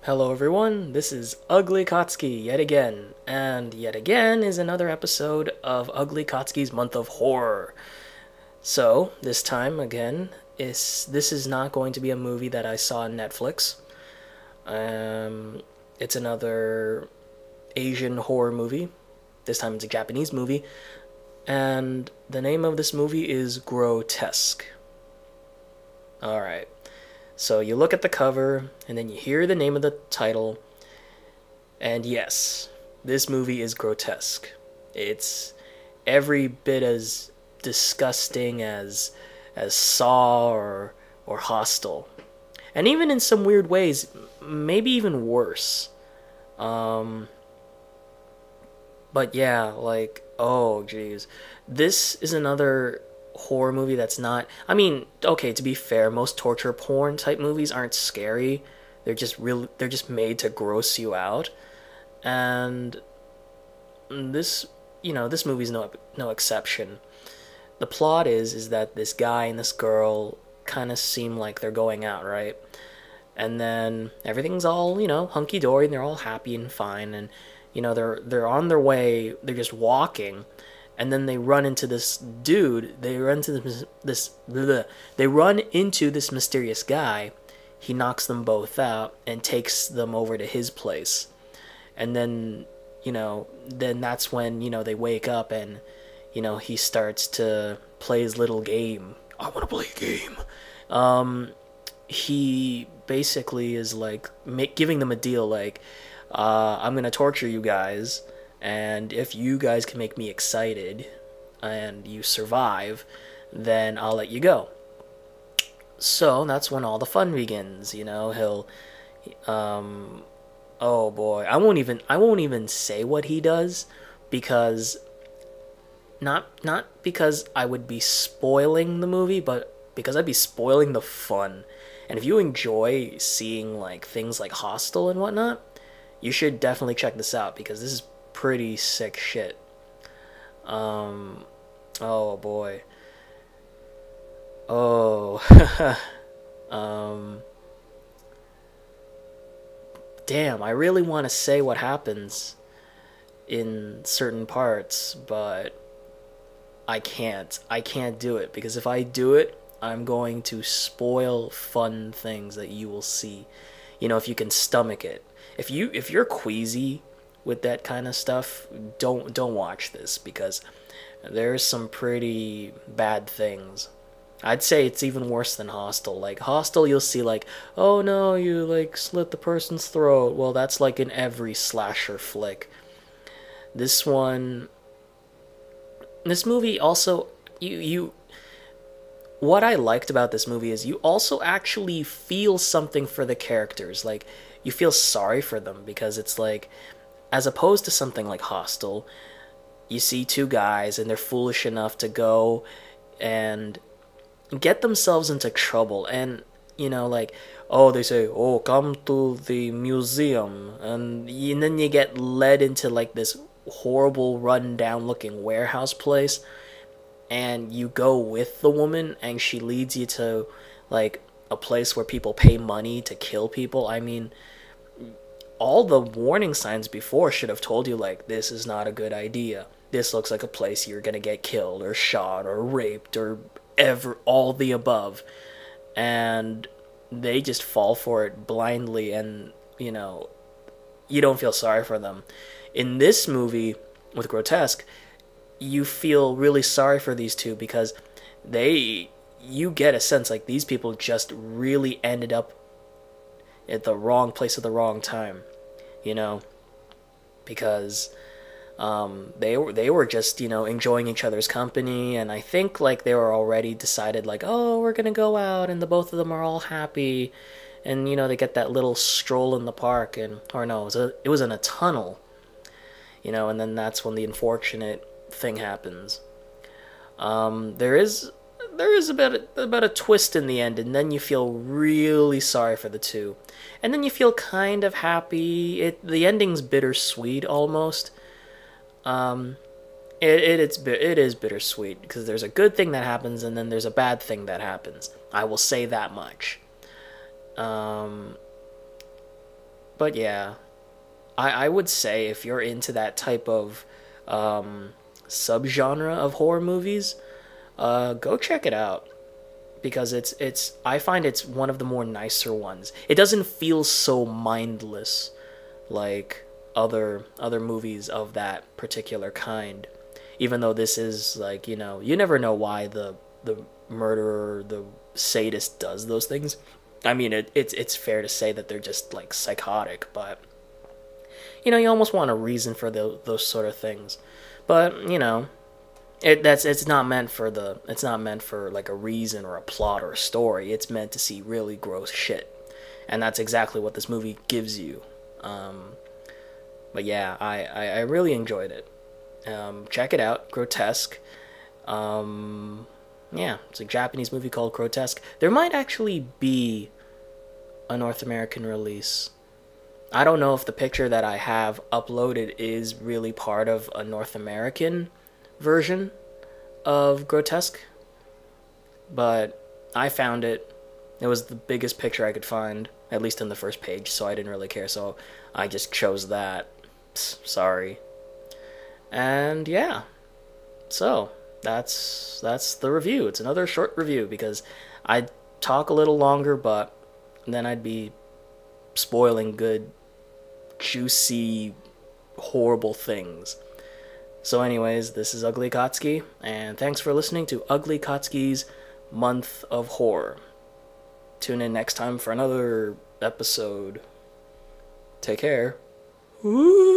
Hello everyone, this is UglyKatsuki yet again, and yet again is another episode of UglyKatsuki's Month of Horror. So, this time again, this is not going to be a movie that I saw on Netflix. It's another Asian horror movie. This time it's a Japanese movie, and the name of this movie is Grotesque. Alright. So you look at the cover, and then you hear the name of the title, and yes, this movie is grotesque. It's every bit as disgusting as Saw or Hostel, and even in some weird ways, maybe even worse. Um, but yeah, like oh jeez, this is another horror movie that's not, I mean, okay, to be fair, most torture porn type movies aren't scary. They're just made to gross you out. And this, this movie's no exception. The plot is that this guy and this girl kind of seem like they're going out, right? And then everything's all, hunky dory and they're all happy and fine, and they're on their way, they're just walking, and then they run into this dude. They run into this mysterious guy. He knocks them both out and takes them over to his place. And then that's when they wake up, and he starts to play his little game. I want to play a game. He basically is like giving them a deal, like, I'm gonna torture you guys, and if you guys can make me excited and you survive, then I'll let you go. So that's when all the fun begins. He'll oh boy, I won't even say what he does, because not because I would be spoiling the movie, but because I'd be spoiling the fun. And if you enjoy seeing like things like Hostel and whatnot, you should definitely check this out, because this is pretty sick shit. Oh boy. Oh. um Damn, I really want to say what happens in certain parts, but I can't do it, because if I do it, I'm going to spoil fun things that you will see. If you can stomach it. If you're queasy with that kind of stuff, don't watch this, because there's some pretty bad things. I'd say it's even worse than Hostel. Like Hostel, you'll see like, oh no, you like slit the person's throat. Well, that's like in every slasher flick. This one, this movie also, you what I liked about this movie is you also actually feel something for the characters. Like, you feel sorry for them, because it's like, as opposed to something like Hostel, you see two guys and they're foolish enough to go and get themselves into trouble, and like, oh, they say, oh, come to the museum, and then you get led into like this horrible run-down looking warehouse place, and you go with the woman, and she leads you to like a place where people pay money to kill people. I mean, all the warning signs before should have told you, like, this is not a good idea. This looks like a place you're gonna get killed or shot or raped or all the above. And they just fall for it blindly, and you don't feel sorry for them. In this movie with Grotesque, you feel really sorry for these two, because you get a sense like these people just really ended up at the wrong place at the wrong time, because they were just enjoying each other's company, and I think like they were already decided like, oh, we're gonna go out, and the both of them are all happy, and they get that little stroll in the park, and or no, it was in a tunnel, and then that's when the unfortunate thing happens. There is about a twist in the end, and then you feel really sorry for the two, and then you feel kind of happy. The ending's bittersweet almost. It is bittersweet, because there's a good thing that happens, and then there's a bad thing that happens. I will say that much. But yeah, I would say if you're into that type of subgenre of horror movies, go check it out because it's I find it's one of the more nicer ones. It doesn't feel so mindless like other movies of that particular kind. Even though this is like, you never know why the murderer, the sadist does those things. I mean, it's fair to say that they're just like psychotic, but you almost want a reason for those sort of things. But it's not meant for like a reason or a plot or a story. It's meant to see really gross shit, and that's exactly what this movie gives you. But yeah, I really enjoyed it. Check it out, Grotesque. Yeah, it's a Japanese movie called Grotesque. There might actually be a North American release. I don't know if the picture that I have uploaded is really part of a North American version of Grotesque, but I found it. It was the biggest picture I could find, at least in the first page, so I didn't really care, so I just chose that. Sorry. And yeah, so that's the review. It's another short review because I'd talk a little longer, but then I'd be spoiling good, juicy, horrible things. So anyways, this is UglyKatsuki, and thanks for listening to UglyKatsuki's Month of Horror. Tune in next time for another episode. Take care. Woo!